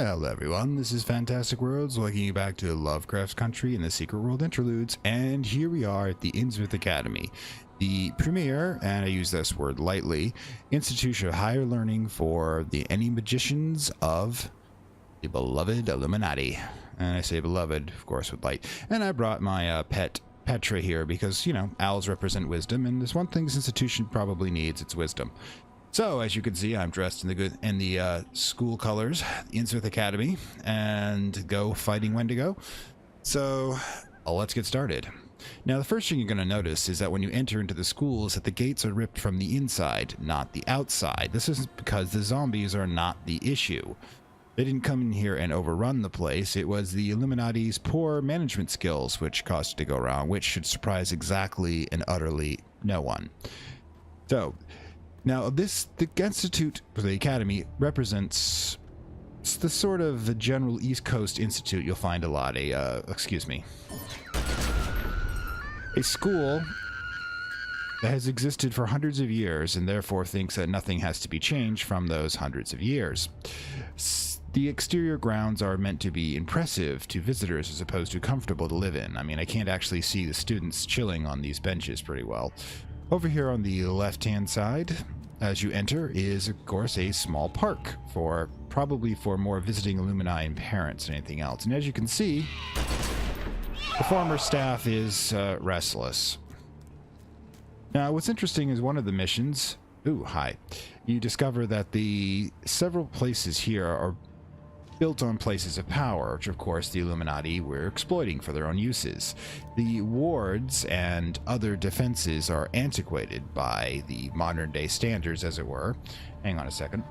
Hello everyone, this is Fantastic Worlds, welcoming you back to Lovecraft's country in the Secret World Interludes, and here we are at the Innsmouth Academy, the premier, and I use this word lightly, institution of higher learning for any magicians of the beloved Illuminati. And I say beloved, of course, with light. And I brought my pet Petra here because, you know, owls represent wisdom, and there's one thing this institution probably needs, it's wisdom. So, as you can see, I'm dressed in the school colors, Innsmouth Academy, and go fighting Wendigo. So, let's get started. Now, the first thing you're going to notice is that when you enter into the school is that the gates are ripped from the inside, not the outside. This is because the zombies are not the issue. They didn't come in here and overrun the place. It was the Illuminati's poor management skills which caused it to go wrong, which should surprise exactly and utterly no one. So, now, the Institute, or the Academy, represents the sort of general East Coast institute you'll find a lot. A school that has existed for hundreds of years and therefore thinks that nothing has to be changed from those hundreds of years. The exterior grounds are meant to be impressive to visitors as opposed to comfortable to live in. I mean, I can't actually see the students chilling on these benches pretty well. Over here on the left-hand side, as you enter, is of course a small park probably for more visiting Illuminati parents than anything else. And as you can see, the former staff is restless. Now, what's interesting is one of the missions. You discover that the several places here are built on places of power, which of course the Illuminati were exploiting for their own uses. The wards and other defenses are antiquated by the modern day standards, as it were. Hang on a second.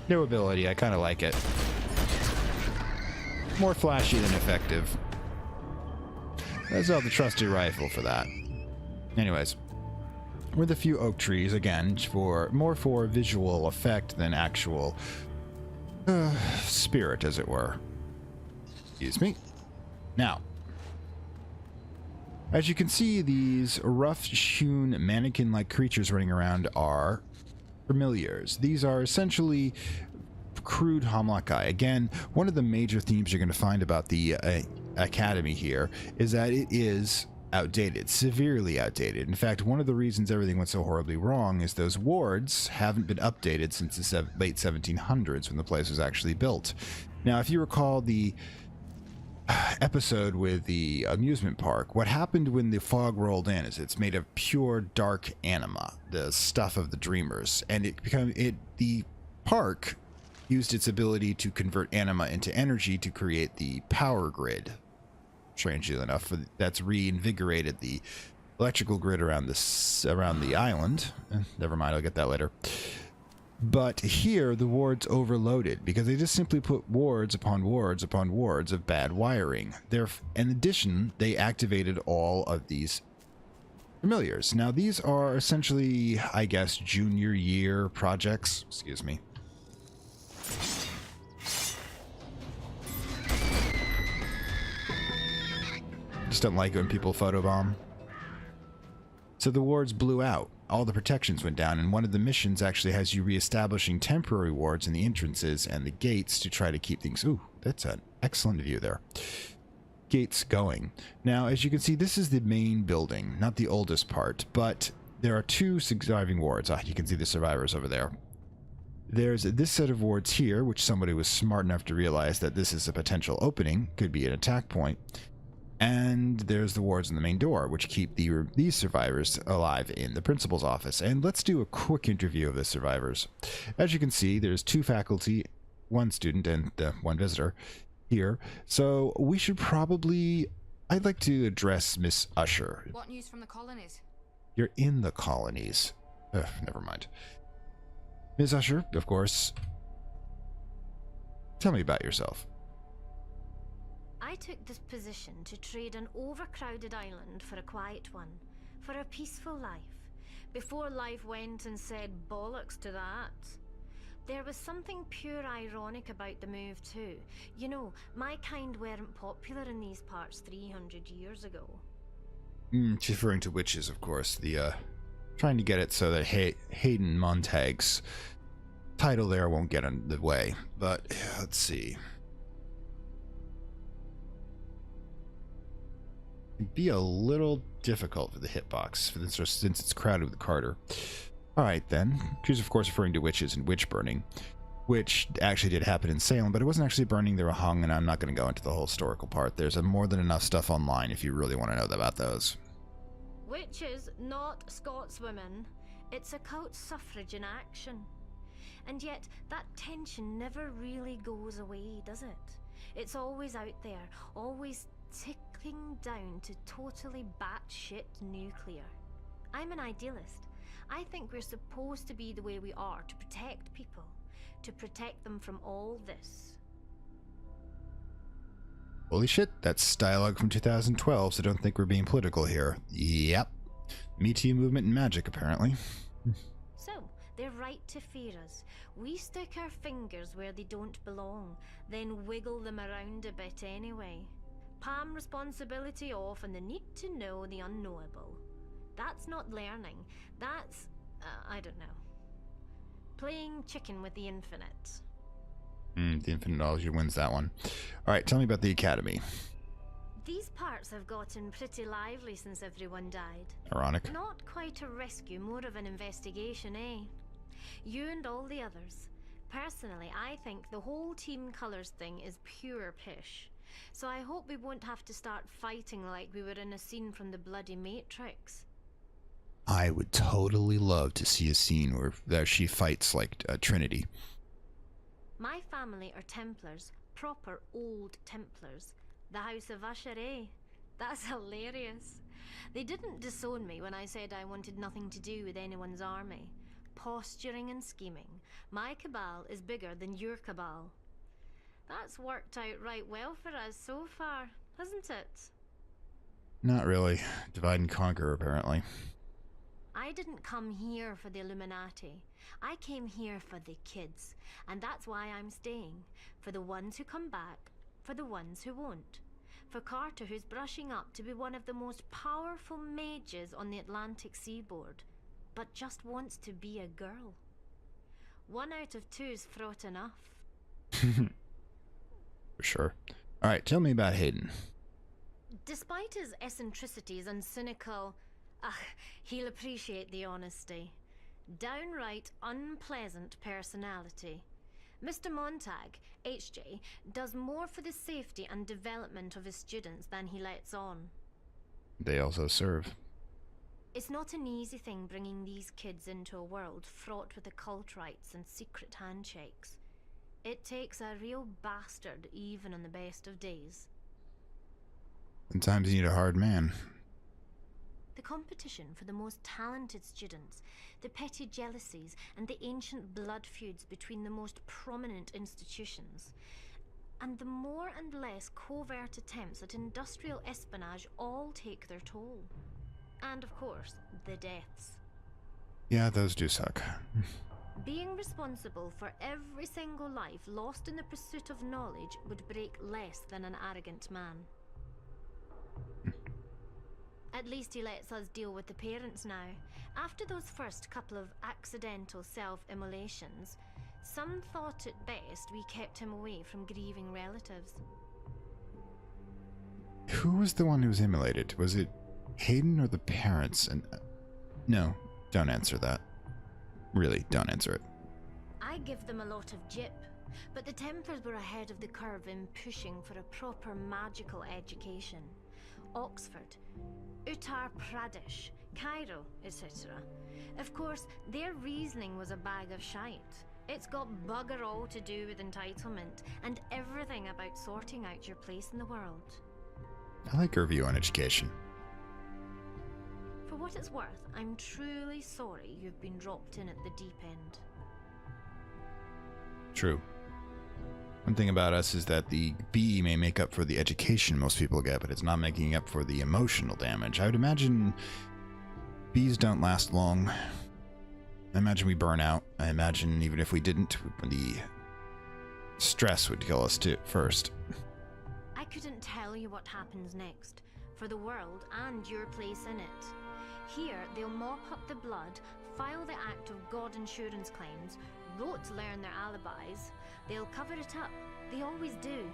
New ability, I kind of like it. More flashy than effective. Let's have the trusty rifle for that. Anyways, with a few oak trees, again, more for visual effect than actual spirit, as it were. Excuse me. Now, as you can see, these rough-hewn mannequin-like creatures running around are familiars. These are essentially crude homunci. Again, one of the major themes you're going to find about the Academy here is that it is outdated, severely outdated. In fact, one of the reasons everything went so horribly wrong is those wards haven't been updated since the late 1700s when the place was actually built. Now, if you recall the episode with the amusement park, what happened when the fog rolled in is it's made of pure dark anima, the stuff of the dreamers, and the park used its ability to convert anima into energy to create the power grid. Strangely enough, that's reinvigorated the electrical grid around the island. Never mind, I'll get that later. But here, the wards overloaded because they just simply put wards upon wards upon wards of bad wiring. In addition, they activated all of these familiars. Now, these are essentially, I guess, junior year projects. Excuse me. Just don't like it when people photobomb. So the wards blew out. All the protections went down, and one of the missions actually has you reestablishing temporary wards in the entrances and the gates to try to keep things... Ooh, that's an excellent view there. Gates going. Now, as you can see, this is the main building, not the oldest part, but there are two surviving wards. You can see the survivors over there. There's this set of wards here, which somebody was smart enough to realize that this is a potential opening, could be an attack point. And there's the wards in the main door, which keep these survivors alive in the principal's office. And let's do a quick interview of the survivors. As you can see, there's two faculty, one student, and one visitor here. So we should probably... I'd like to address Miss Usher. What news from the colonies? You're in the colonies. Ugh, never mind. Miss Usher, of course. Tell me about yourself. I took this position to trade an overcrowded island for a quiet one, for a peaceful life, before life went and said bollocks to that. There was something pure ironic about the move too. You know, my kind weren't popular in these parts 300 years ago. She's referring to witches, of course. Trying to get it so that Hayden Montagues title there won't get in the way, but let's see. It'd be a little difficult for the hitbox since it's crowded with Carter. Alright then. She's of course referring to witches and witch burning, which actually did happen in Salem, but it wasn't actually burning, they were hung, and I'm not going to go into the whole historical part. There's more than enough stuff online if you really want to know about those. Witches, not Scotswomen. It's occult suffrage in action. And yet, that tension never really goes away, does it? It's always out there, always ticking down to totally batshit nuclear. I'm an idealist. I think we're supposed to be the way we are to protect people, to protect them from all this. Holy shit, that's dialogue from 2012, so don't think we're being political here. Yep. Me Too movement and magic, apparently. So, they're right to fear us. We stick our fingers where they don't belong, then wiggle them around a bit anyway. Palm responsibility off and the need to know the unknowable. That's not learning. That's, I don't know. Playing chicken with the infinite. The infiniteology wins that one. Alright, tell me about the Academy. These parts have gotten pretty lively since everyone died. Ironic. Not quite a rescue, more of an investigation, eh? You and all the others. Personally, I think the whole team colours thing is pure pish. So I hope we won't have to start fighting like we were in a scene from the bloody Matrix. I would totally love to see a scene where she fights like Trinity. My family are Templars, proper old Templars. The House of Usher, eh? That's hilarious. They didn't disown me when I said I wanted nothing to do with anyone's army. Posturing and scheming. My cabal is bigger than your cabal. That's worked out right well for us so far, hasn't it? Not really. Divide and conquer, apparently. I didn't come here for the Illuminati. I came here for the kids, and that's why I'm staying. For the ones who come back, for the ones who won't. For Carter, who's brushing up to be one of the most powerful mages on the Atlantic seaboard, but just wants to be a girl. 1 out of 2's fraught enough. For sure. Alright, tell me about Hayden. Despite his eccentricities and cynical... he'll appreciate the honesty. Downright unpleasant personality. Mr. Montag, HJ, does more for the safety and development of his students than he lets on. They also serve. It's not an easy thing bringing these kids into a world fraught with occult rites and secret handshakes. It takes a real bastard even on the best of days. Sometimes you need a hard man. The competition for the most talented students, the petty jealousies, and the ancient blood feuds between the most prominent institutions, and the more and less covert attempts at industrial espionage all take their toll. And of course, the deaths. Yeah, those do suck. Being responsible for every single life lost in the pursuit of knowledge would break less than an arrogant man. At least he lets us deal with the parents now. After those first couple of accidental self-immolations, some thought it best we kept him away from grieving relatives. Who was the one who was immolated? Was it Hayden or the parents? And no, don't answer that. Really, don't answer it. I give them a lot of jip, but the Templars were ahead of the curve in pushing for a proper magical education. Oxford, Uttar Pradesh, Cairo, etc. Of course, their reasoning was a bag of shite. It's got bugger all to do with entitlement and everything about sorting out your place in the world. I like her view on education. For what it's worth, I'm truly sorry you've been dropped in at the deep end. True. One thing about us is that the B may make up for the education most people get, but it's not making up for the emotional damage. I would imagine Bs don't last long. I imagine we burn out. I imagine even if we didn't, the stress would kill us too first. I couldn't tell you what happens next, for the world and your place in it. Here, they'll mop up the blood, file the Act of God insurance claims, rote learn their alibis, they'll cover it up. They always do.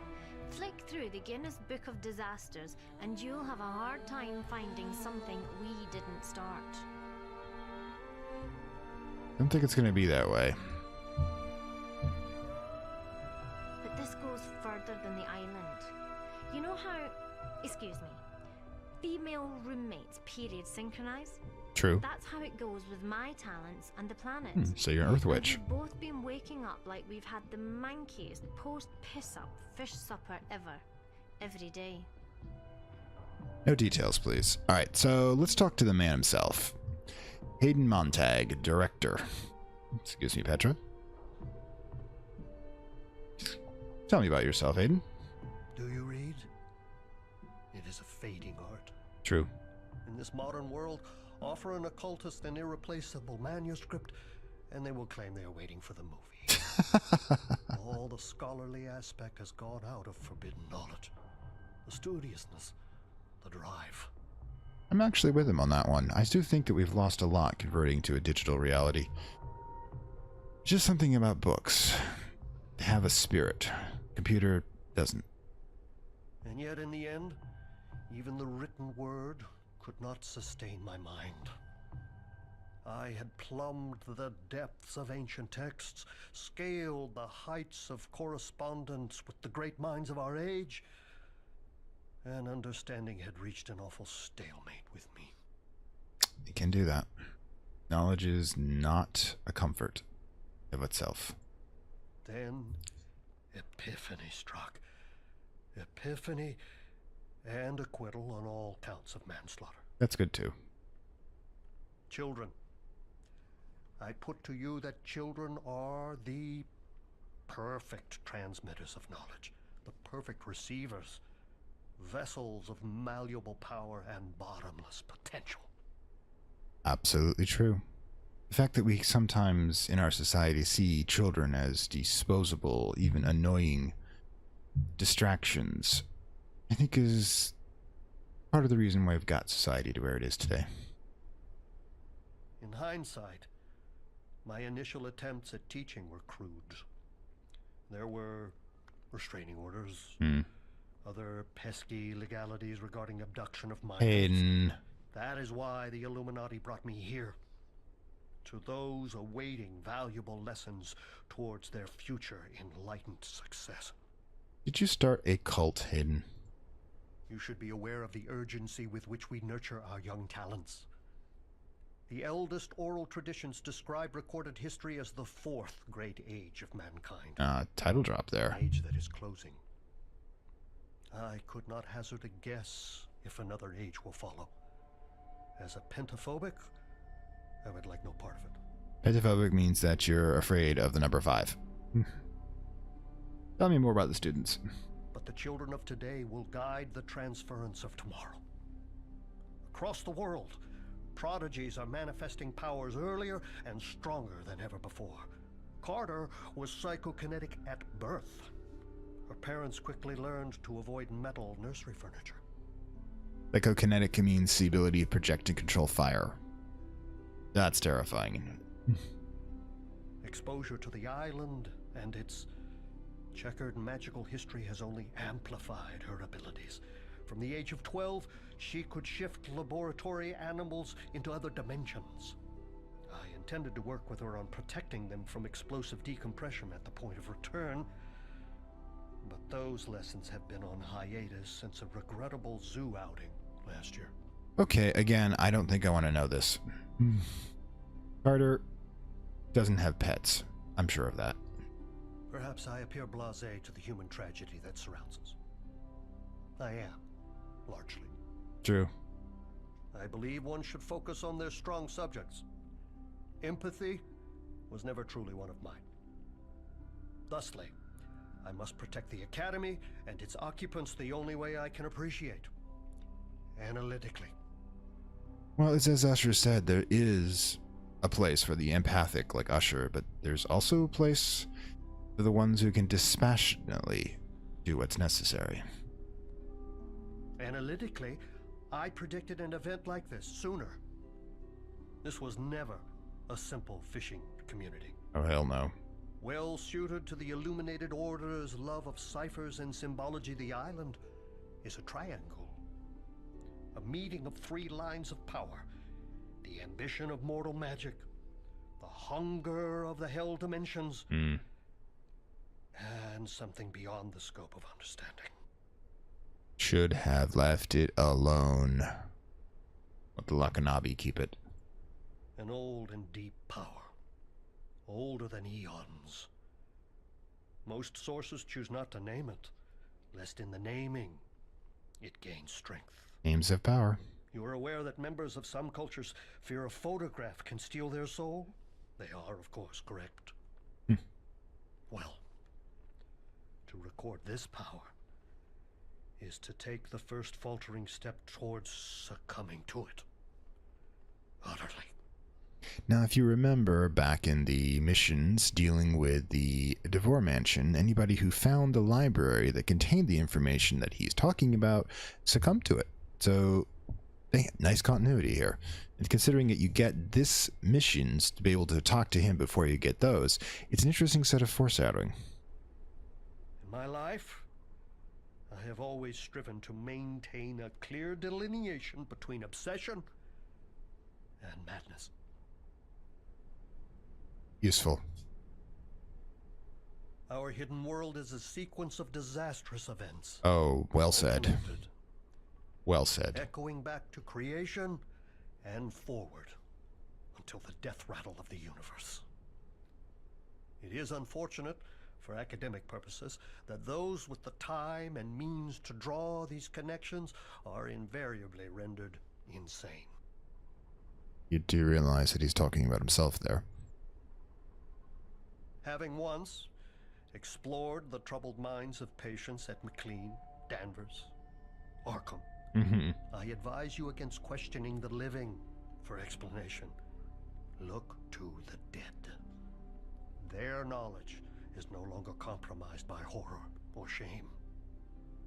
Flick through the Guinness Book of Disasters and you'll have a hard time finding something we didn't start. Don't think it's going to be that way. But this goes further than the island. You know how, excuse me, female roommates period synchronize? True. That's how it goes with my talents and the planet. So you're an Earth Witch. We've both been waking up like we've had the mankiest post-piss-up fish supper ever. Every day. No details, please. Alright, so let's talk to the man himself. Hayden Montag, director. Excuse me, Petra. Tell me about yourself, Hayden. Do you read? It is a fading art. True. In this modern world, offer an occultist an irreplaceable manuscript, and they will claim they are waiting for the movie. All the scholarly aspect has gone out of forbidden knowledge. The studiousness, the drive. I'm actually with him on that one. I do think that we've lost a lot converting to a digital reality. Just something about books. They have a spirit. Computer doesn't. And yet in the end, even the written word could not sustain my mind. I had plumbed the depths of ancient texts, scaled the heights of correspondence with the great minds of our age, and understanding had reached an awful stalemate with me. You can do that. Knowledge is not a comfort of itself. Then, epiphany struck. Epiphany and acquittal on all counts of manslaughter. That's good too. Children. I put to you that children are the perfect transmitters of knowledge, the perfect receivers, vessels of malleable power and bottomless potential. Absolutely true. The fact that we sometimes in our society see children as disposable, even annoying distractions, I think is part of the reason why we've got society to where it is today. In hindsight, my initial attempts at teaching were crude. There were restraining orders, other pesky legalities regarding abduction of minors. Hayden. That is why the Illuminati brought me here. To those awaiting valuable lessons towards their future enlightened success. Did you start a cult, Hayden? You should be aware of the urgency with which we nurture our young talents. The eldest oral traditions describe recorded history as the fourth great age of mankind. Title drop there. An age that is closing. I could not hazard a guess if another age will follow. As a pentaphobic, I would like no part of it. Pentaphobic means that you're afraid of the number 5. Tell me more about the students. But the children of today will guide the transference of tomorrow. Across the world, prodigies are manifesting powers earlier and stronger than ever before. Carter was psychokinetic at birth. Her parents quickly learned to avoid metal nursery furniture. Psychokinetic means the ability to project and control fire. That's terrifying. Exposure to the island and its checkered magical history has only amplified her abilities. From the age of 12, she could shift laboratory animals into other dimensions. I intended to work with her on protecting them from explosive decompression at the point of return, but those lessons have been on hiatus since a regrettable zoo outing last year. Okay, again, I don't think I want to know this. Carter doesn't have pets. I'm sure of that. Perhaps I appear blasé to the human tragedy that surrounds us. I am, largely. True. I believe one should focus on their strong subjects. Empathy was never truly one of mine. Thusly, I must protect the Academy and its occupants the only way I can appreciate. Analytically. Well, it's as Usher said, there is a place for the empathic like Usher, but there's also a place for the ones who can dispassionately do what's necessary. Analytically, I predicted an event like this sooner. This was never a simple fishing community. Oh, hell no. Well suited to the illuminated order's love of ciphers and symbology, the island is a triangle. A meeting of three lines of power. The ambition of mortal magic, the hunger of the hell dimensions, and something beyond the scope of understanding. Should have left it alone. Let the Lakanabi keep it. An old and deep power, older than eons. Most sources choose not to name it, lest in the naming it gains strength. Names have power. You are aware that members of some cultures fear a photograph can steal their soul? They are, of course, correct. Well, to record this power is to take the first faltering step towards succumbing to it. Utterly. Now, if you remember back in the missions dealing with the Devore Mansion, anybody who found the library that contained the information that he's talking about succumbed to it. So, nice continuity here. And considering that you get this missions to be able to talk to him before you get those, it's an interesting set of foreshadowing. In my life, I have always striven to maintain a clear delineation between obsession and madness. Useful. Our hidden world is a sequence of disastrous events. Oh, well said. Connected, Well said. echoing back to creation and forward until the death rattle of the universe. It is unfortunate, for academic purposes, that those with the time and means to draw these connections are invariably rendered insane. You do realize that he's talking about himself there. Having once explored the troubled minds of patients at McLean, Danvers, Arkham, I advise you against questioning the living for explanation. Look to the dead. Their knowledge is no longer compromised by horror or shame.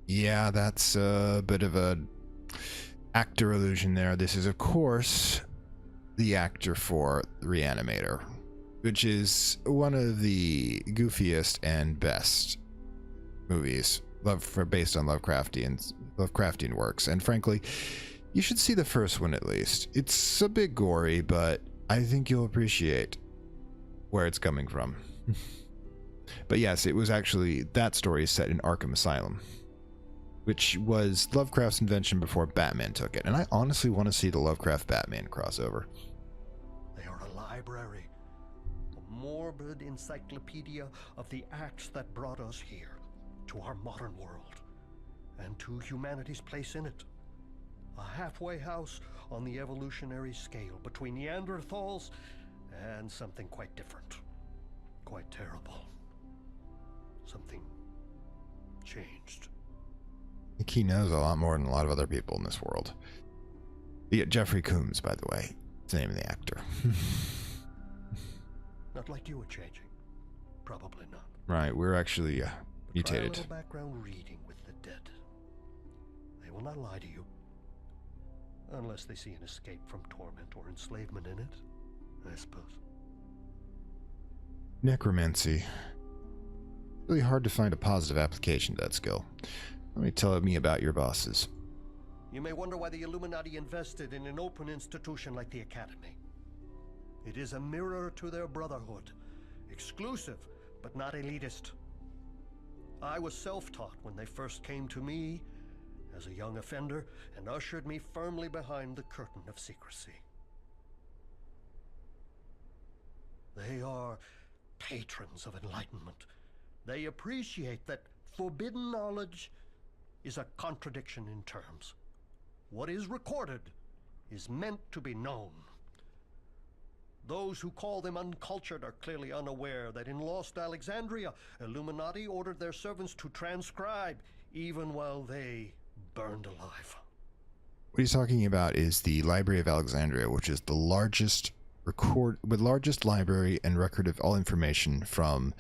Yeah, that's a bit of a actor illusion there. This is, of course, the actor for Reanimator, which is one of the goofiest and best movies based on Lovecraftian works. And frankly, you should see the first one at least. It's a bit gory, but I think you'll appreciate where it's coming from. But yes, it was actually, that story is set in Arkham Asylum, which was Lovecraft's invention before Batman took it. And I honestly want to see the Lovecraft-Batman crossover. They are a library, a morbid encyclopedia of the acts that brought us here, to our modern world, and to humanity's place in it. A halfway house on the evolutionary scale between Neanderthals and something quite different, quite terrible. Something changed. I think he knows a lot more than a lot of other people in this world. Yeah, Jeffrey Combs, by the way. It's the name of the actor. Not like you were changing. Probably not. Right, we're actually But mutated. try a little background reading with the dead. They will not lie to you. Unless they see an escape from torment or enslavement in it, I suppose. Necromancy. Really hard to find a positive application to that skill. Let me tell me about your bosses. You may wonder why the Illuminati invested in an open institution like the Academy. It is a mirror to their brotherhood. Exclusive, but not elitist. I was self-taught when they first came to me as a young offender and ushered me firmly behind the curtain of secrecy. They are patrons of enlightenment. They appreciate that forbidden knowledge is a contradiction in terms. What is recorded is meant to be known. Those who call them uncultured are clearly unaware that in Lost Alexandria, Illuminati ordered their servants to transcribe even while they burned alive. What he's talking about is the Library of Alexandria, which is the largest library and record of all information from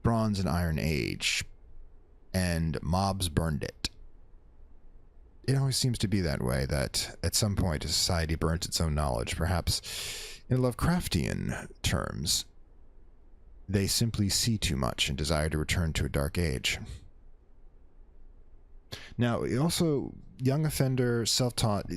Bronze and Iron Age, and mobs burned it. It always seems to be that way, that at some point a society burns its own knowledge. Perhaps in Lovecraftian terms, they simply see too much and desire to return to a dark age. Now, also, young offender, self-taught,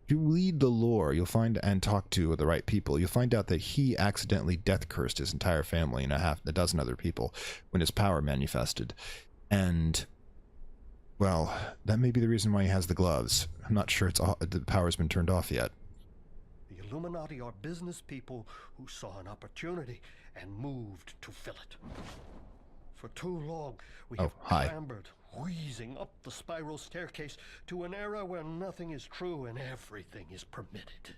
you lead the lore, you'll find, and talk to the right people, you'll find out that he accidentally death-cursed his entire family and a dozen other people when his power manifested. And, well, that may be the reason why he has the gloves. I'm not sure the power's been turned off yet. The Illuminati are business people who saw an opportunity and moved to fill it. For too long, we have clambered, wheezing up the spiral staircase to an era where nothing is true and everything is permitted.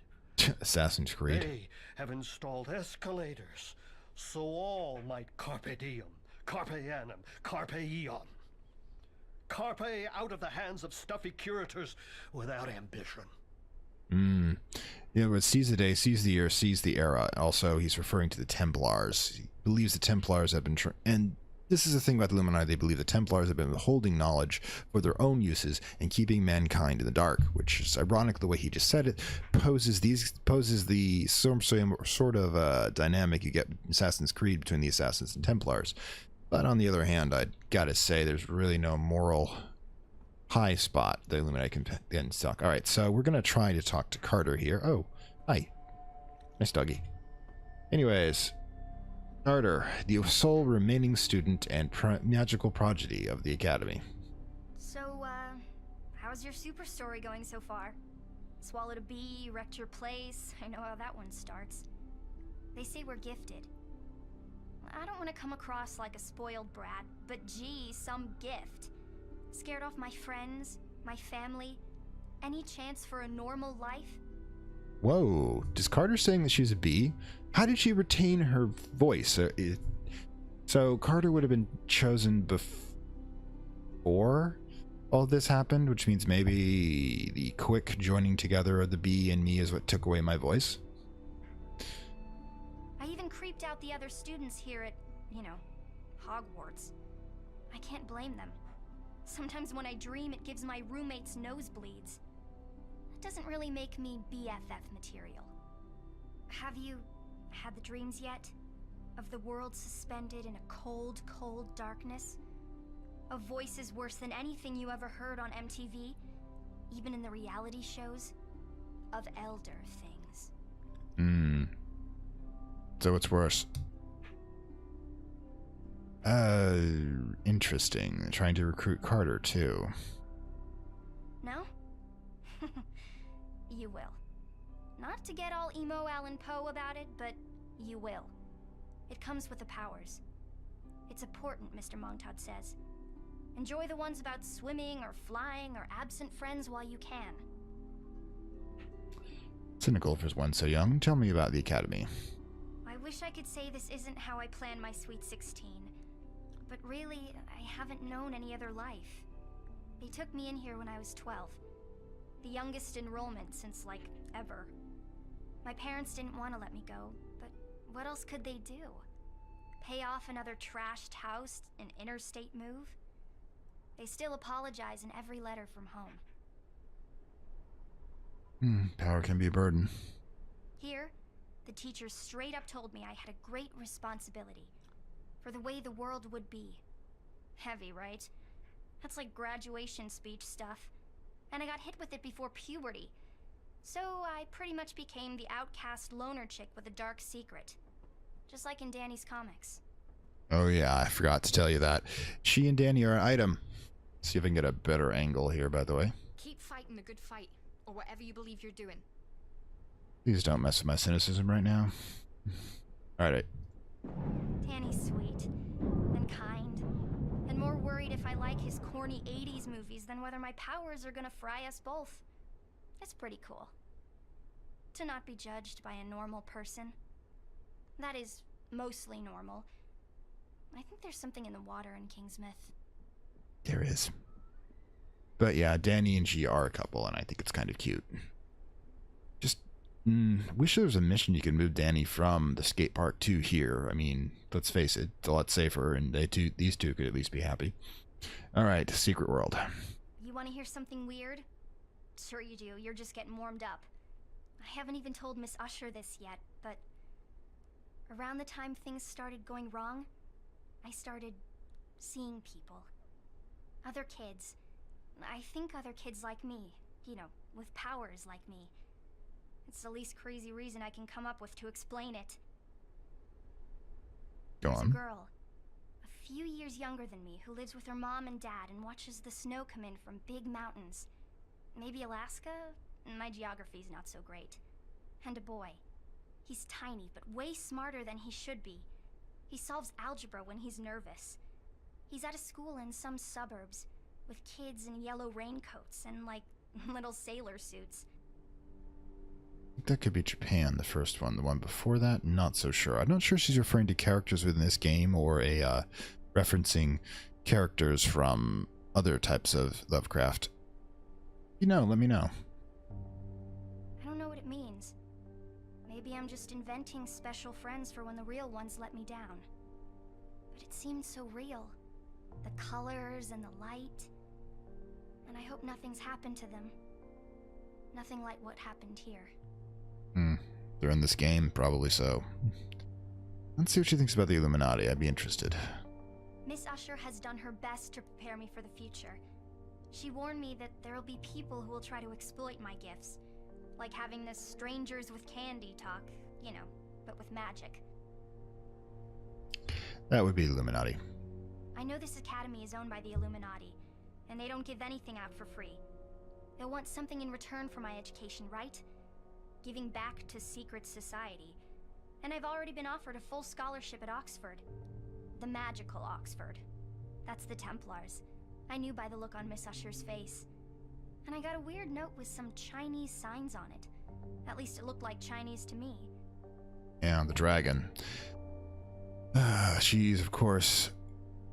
Assassin's Creed. They have installed escalators, so all might carpe diem, carpe annum, carpe eon. Carpe out of the hands of stuffy curators without ambition. Yeah, but seize the day, seize the year, seize the era. Also, he's referring to the Templars. He believes the Templars have been... and this is the thing about the Illuminati. They believe the Templars have been holding knowledge for their own uses and keeping mankind in the dark, which is ironic the way he just said it, poses the sort of dynamic you get in Assassin's Creed between the Assassins and Templars. But on the other hand, I'd gotta say there's really no moral high spot the Illuminati can get stuck. Alright, so we're gonna try to talk to Carter here. Oh, hi. Nice doggy. Anyways, Carter, the sole remaining student and magical prodigy of the Academy. So, how's your super story going so far? Swallowed a bee, wrecked your place. I know how that one starts. They say we're gifted. I don't want to come across like a spoiled brat, but gee, some gift. Scared off my friends, my family, any chance for a normal life? Whoa, is Carter saying that she's a bee? How did she retain her voice? So Carter would have been chosen before all this happened, which means maybe the quick joining together of the bee and me is what took away my voice? I even creeped out the other students here at, Hogwarts. I can't blame them. Sometimes when I dream, it gives my roommates nosebleeds. That doesn't really make me BFF material. Have you had the dreams yet? Of the world suspended in a cold, cold darkness? Of voices worse than anything you ever heard on MTV? Even in the reality shows? Of elder things. So what's worse? Interesting. Trying to recruit Carter, too. No? You will. Not to get all emo Alan Poe about it, but you will. It comes with the powers. It's important, Mr. Montaud says. Enjoy the ones about swimming or flying or absent friends while you can. Cynical for one so young. Tell me about the Academy. I wish I could say this isn't how I planned my Sweet 16. But really, I haven't known any other life. They took me in here when I was 12. The youngest enrollment since, ever. My parents didn't want to let me go, but what else could they do? Pay off another trashed house, an interstate move? They still apologize in every letter from home. Power can be a burden. Here, the teachers straight up told me I had a great responsibility for the way the world would be. Heavy, right? That's like graduation speech stuff. And I got hit with it before puberty. So I pretty much became the outcast loner chick with a dark secret. Just like in Danny's comics. Oh yeah, I forgot to tell you that. She and Danny are an item. See if I can get a better angle here, by the way. Keep fighting the good fight, or whatever you believe you're doing. Please don't mess with my cynicism right now. Alright. Danny's sweet, and kind, and more worried if I like his corny 80s movies than whether my powers are gonna fry us both. It's pretty cool. To not be judged by a normal person. That is, mostly normal. I think there's something in the water in Kingsmouth. There is. But yeah, Danny and she are a couple, and I think it's kind of cute. Just wish there was a mission you could move Danny from the skate park to here. I mean, let's face it, it's a lot safer, and these two could at least be happy. All right, Secret World. You want to hear something weird? Sure you do. You're just getting warmed up. I haven't even told Miss Usher this yet, but around the time things started going wrong, I started seeing people. Other kids. I think other kids like me, you know, with powers like me. It's the least crazy reason I can come up with to explain it. Go There's on. a girl, a few years younger than me, who lives with her mom and dad and watches the snow come in from big mountains. Maybe Alaska? My geography's not so great. And a boy. He's tiny, but way smarter than he should be. He solves algebra when he's nervous. He's at a school in some suburbs, with kids in yellow raincoats and, like, little sailor suits. That could be Japan, the first one. The one before that, not so sure. I'm not sure she's referring to characters within this game or referencing characters from other types of Lovecraft. You know, let me know. I don't know what it means. Maybe I'm just inventing special friends for when the real ones let me down. But it seemed so real. The colors and the light. And I hope nothing's happened to them. Nothing like what happened here. They're in this game, probably so. Let's see what she thinks about the Illuminati. I'd be interested. Miss Usher has done her best to prepare me for the future. She warned me that there'll be people who will try to exploit my gifts. Like having this strangers with candy talk, you know, but with magic. That would be Illuminati. I know this academy is owned by the Illuminati, and they don't give anything out for free. They'll want something in return for my education, right? Giving back to secret society. And I've already been offered a full scholarship at Oxford. The magical Oxford. That's the Templars. I knew by the look on Miss Usher's face. And I got a weird note with some Chinese signs on it. At least it looked like Chinese to me. Yeah, the dragon. She's, of course,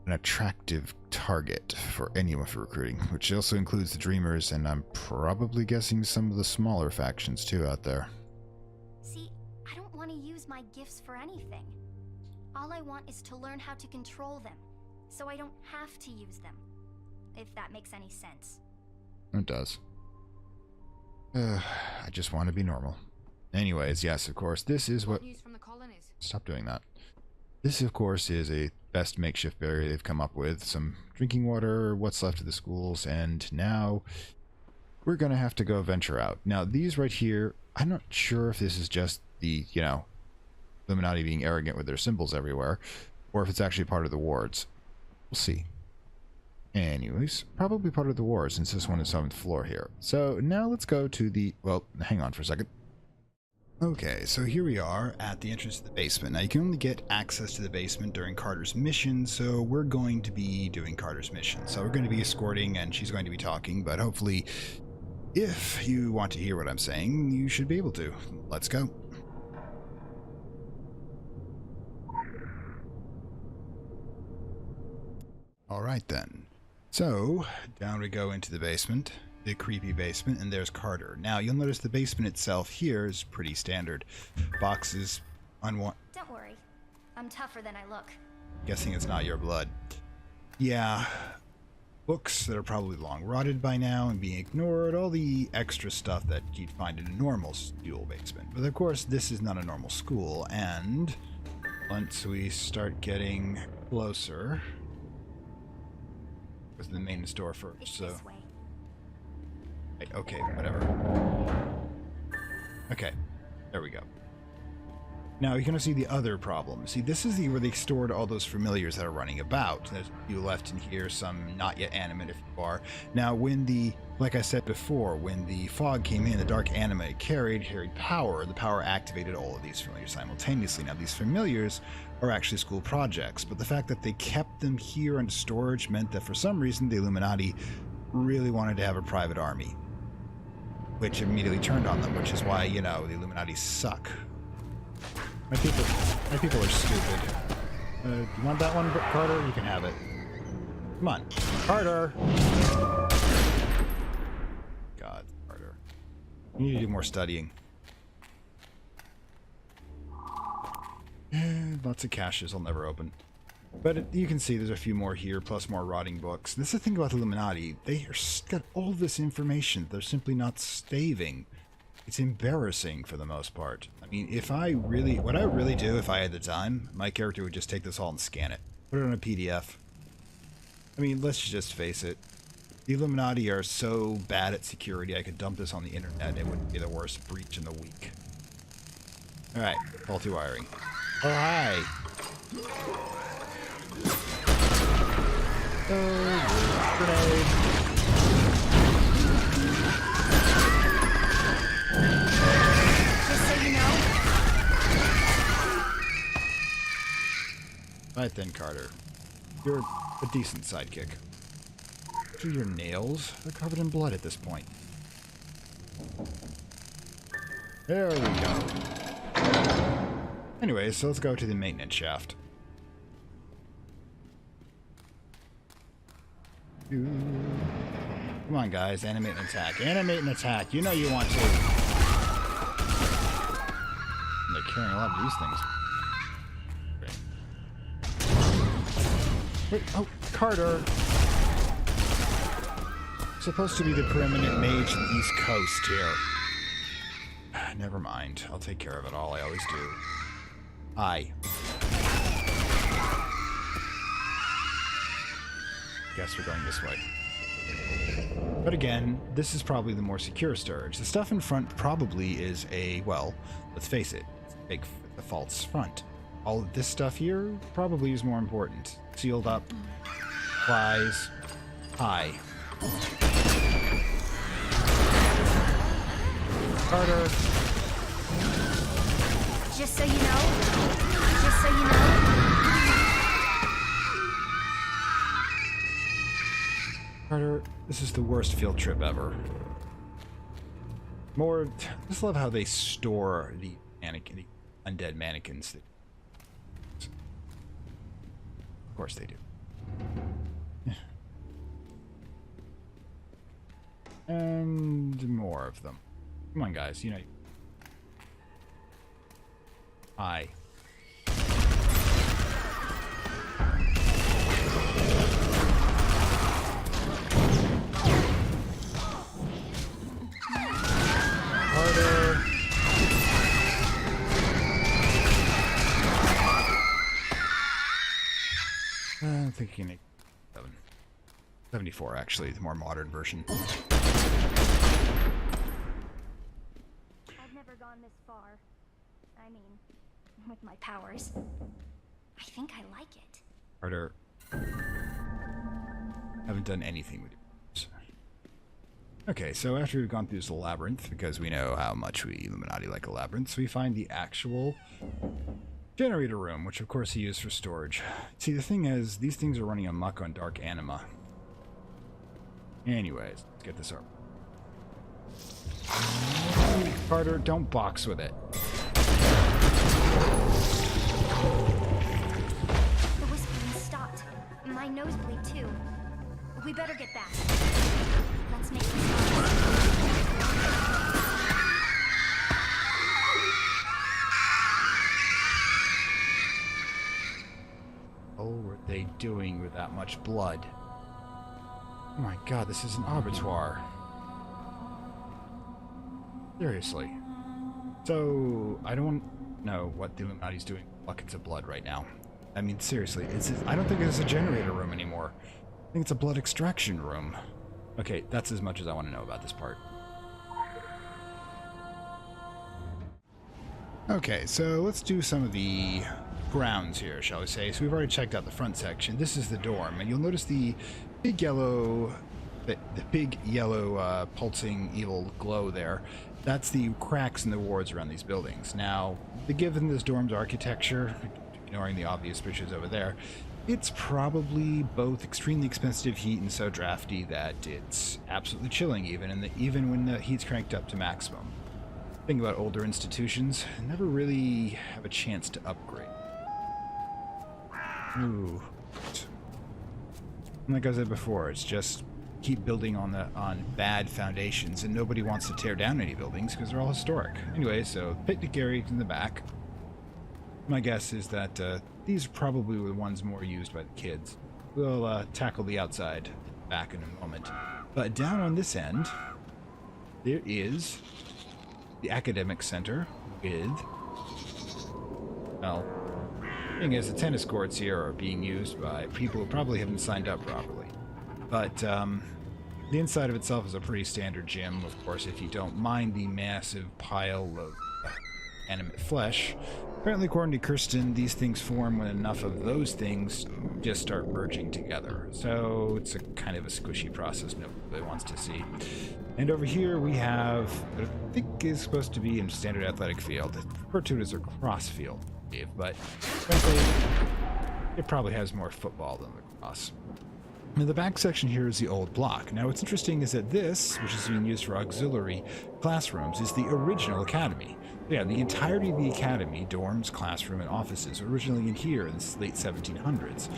an attractive target for anyone for recruiting, which also includes the Dreamers, and I'm probably guessing some of the smaller factions too out there. See, I don't want to use my gifts for anything. All I want is to learn how to control them, so I don't have to use them. If that makes any sense. It does. I just want to be normal. Anyways, yes, of course, this is what... News from the colonies. Stop doing that. This, of course, is a best makeshift barrier they've come up with. Some drinking water, what's left of the schools, and now we're going to have to go venture out. Now, these right here, I'm not sure if this is just the, you know, Illuminati being arrogant with their symbols everywhere, or if it's actually part of the wards. We'll see. Anyways, probably part of the wards, since this one is 7th floor here. So now let's go to the... Well, hang on for a second. Okay, so here we are at the entrance to the basement. Now, you can only get access to the basement during Carter's mission, so we're going to be doing Carter's mission. So we're going to be escorting, and she's going to be talking, but hopefully, if you want to hear what I'm saying, you should be able to. Let's go. Alright then. So, down we go into the basement. The creepy basement, and there's Carter. Now, you'll notice the basement itself here is pretty standard. Boxes, Don't worry. I'm tougher than I look. Guessing it's not your blood. Yeah. Books that are probably long rotted by now and being ignored. All the extra stuff that you'd find in a normal school basement. But of course, this is not a normal school, and once we start getting closer... Go to the main door first, It's so... this way. Okay, whatever. Okay, there we go. Now you can see the other problem. See, this is where they stored all those familiars that are running about. There's a few left in here, some not yet animate if you are. Now, when the, like I said before, when the fog came in, the dark anima carried power. The power activated all of these familiars simultaneously. Now, these familiars are actually school projects, but the fact that they kept them here under storage meant that for some reason the Illuminati really wanted to have a private army, which immediately turned on them, which is why, you know, the Illuminati suck. My people are stupid. You want that one, Carter? You can have it. Come on. Carter! God, Carter. You need to do more studying. Lots of caches I'll never open. But you can see there's a few more here, plus more rotting books. This is the thing about the Illuminati. They got all this information. They're simply not staving. It's embarrassing for the most part. I mean, if I really... What I would really do if I had the time, my character would just take this all and scan it. Put it on a PDF. I mean, let's just face it. The Illuminati are so bad at security, I could dump this on the internet and it wouldn't be the worst breach in the week. Alright, faulty wiring. Oh, hi! Oh, grenade! Just so you know. Right then, Carter. You're a decent sidekick. Through your nails? They're covered in blood at this point. There we go. Anyway, so let's go to the maintenance shaft. Come on, guys. Animate and attack. Animate and attack. You know you want to. They're carrying a lot of these things. Wait, oh, Carter. Supposed to be the preeminent mage in the East Coast here. Never mind. I'll take care of it all. I always do. Guess we're going this way. But again, this is probably the more secure storage. The stuff in front probably is a, well, let's face it, it's a big the false front. All of this stuff here probably is more important. Sealed up. Supplies. Carter. Just so you know. Just so you know. Carter, this is the worst field trip ever. I just love how they store the undead mannequins. Of course they do. And more of them. Come on, guys. You know. Hi. Harder. I think you can make 74, actually, the more modern version. I've never gone this far. I mean, with my powers. I think I like it. Harder. Haven't done anything with it. Okay, so after we've gone through this labyrinth, because we know how much we Illuminati like a labyrinth, we find the actual generator room, which of course he used for storage. See, the thing is, these things are running amok on dark anima. Anyways, let's get this up. Carter, don't box with it. The whispering stopped. My nosebleed too. We better get back. Let's make this stop. What were they doing with that much blood? Oh my god, this is an abattoir. Seriously. So, I don't know what the Illuminati's doing with buckets of blood right now. I mean, seriously, I don't think it's a generator room anymore. I think it's a blood extraction room. Okay, that's as much as I want to know about this part. Okay, so let's do some of the grounds here, shall we say. So we've already checked out the front section. This is the dorm, and you'll notice the big yellow, pulsing evil glow there. That's the cracks in the wards around these buildings. Now, given this dorm's architecture, ignoring the obvious bushes over there, it's probably both extremely expensive heat and so drafty that it's absolutely chilling even when the heat's cranked up to maximum. Think about older institutions, never really have a chance to upgrade. Ooh. Like I said before, it's just keep building on bad foundations, and nobody wants to tear down any buildings because they're all historic. Anyway, so picnic area in the back. My guess is that these are probably the ones more used by the kids. We'll tackle the outside back in a moment. But down on this end, there is the academic center with, well, the thing is, the tennis courts here are being used by people who probably haven't signed up properly. But the inside of itself is a pretty standard gym, of course, if you don't mind the massive pile of animate flesh. Apparently, according to Kirsten, these things form when enough of those things just start merging together. So it's a kind of a squishy process nobody wants to see. And over here we have what I think is supposed to be a standard athletic field. It's referred to it as a cross field, but frankly, it probably has more football than lacrosse. Now, the back section here is the old block. Now, what's interesting is that this, which is being used for auxiliary classrooms, is the original academy. Yeah, the entirety of the academy, dorms, classroom, and offices, were originally in here in the late 1700s.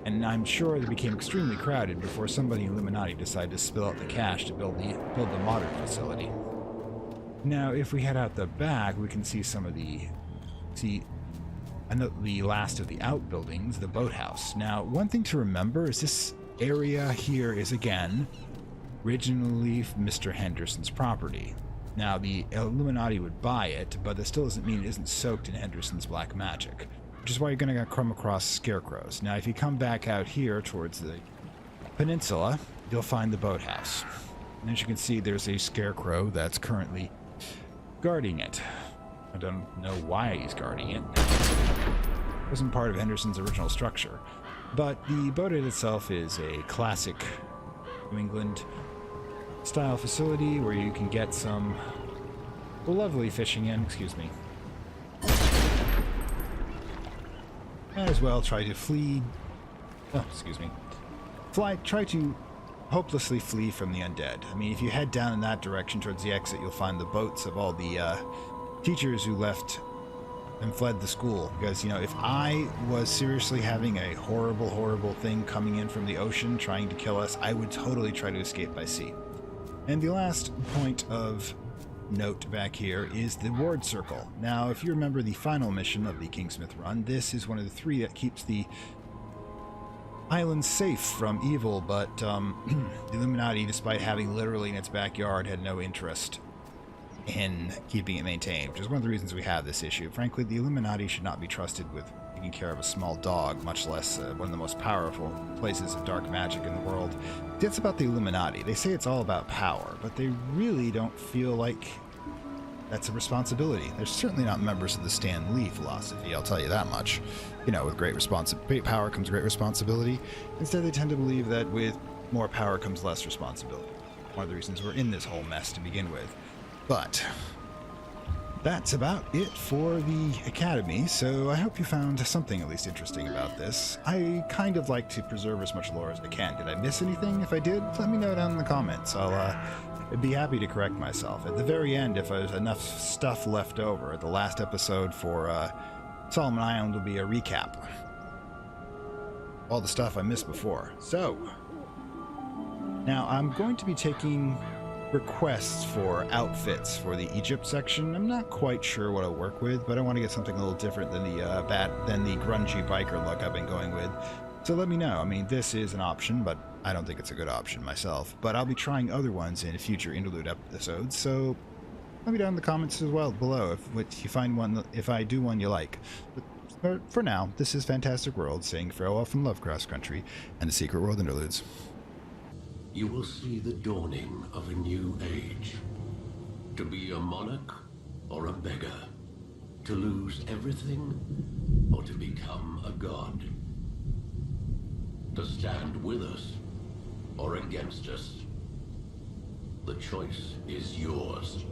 And I'm sure they became extremely crowded before somebody in Illuminati decided to spill out the cash to build the modern facility. Now, if we head out the back, we can see some of the last of the outbuildings, the boathouse. Now, one thing to remember is this area here is, again, originally Mr. Henderson's property. Now, the Illuminati would buy it, but that still doesn't mean it isn't soaked in Henderson's black magic, which is why you're going to come across scarecrows. Now, if you come back out here towards the peninsula, you'll find the boathouse. And as you can see, there's a scarecrow that's currently guarding it. I don't know why he's guarding it. It wasn't part of Henderson's original structure. But the boat itself is a classic New England style facility where you can get some lovely fishing in, as well try to flee, try to hopelessly flee from the undead. I mean, if you head down in that direction towards the exit, you'll find the boats of all the teachers who left and fled the school. Because, if I was seriously having a horrible, horrible thing coming in from the ocean trying to kill us, I would totally try to escape by sea. And the last point of note back here is the ward circle. Now, if you remember the final mission of the Kingsmith run, this is one of the 3 that keeps the island safe from evil, but the Illuminati, despite having literally in its backyard, had no interest in keeping it maintained, which is one of the reasons we have this issue. Frankly, the Illuminati should not be trusted with taking care of a small dog, much less one of the most powerful places of dark magic in the world. It's about the Illuminati. They say it's all about power, but they really don't feel like that's a responsibility. They're certainly not members of the Stan Lee philosophy, I'll tell you that much. With great power comes great responsibility. Instead, they tend to believe that with more power comes less responsibility. One of the reasons we're in this whole mess to begin with. But that's about it for the Academy, so I hope you found something at least interesting about this. I kind of like to preserve as much lore as I can. Did I miss anything? If I did, let me know down in the comments. I'll be happy to correct myself. At the very end, if there's enough stuff left over, the last episode for Solomon Island will be a recap. All the stuff I missed before. So, now I'm going to be taking requests for outfits for the Egypt section. I'm not quite sure what I'll work with, but I want to get something a little different than the grungy biker look I've been going with. So let me know. I mean, this is an option, but I don't think it's a good option myself. But I'll be trying other ones in future interlude episodes, so let me know in the comments as well below if you find one, if I do one you like. But for now, this is Fantastic World saying farewell from Lovecraft's country and the Secret World Interludes. You will see the dawning of a new age. To be a monarch or a beggar. To lose everything or to become a god. To stand with us or against us. The choice is yours.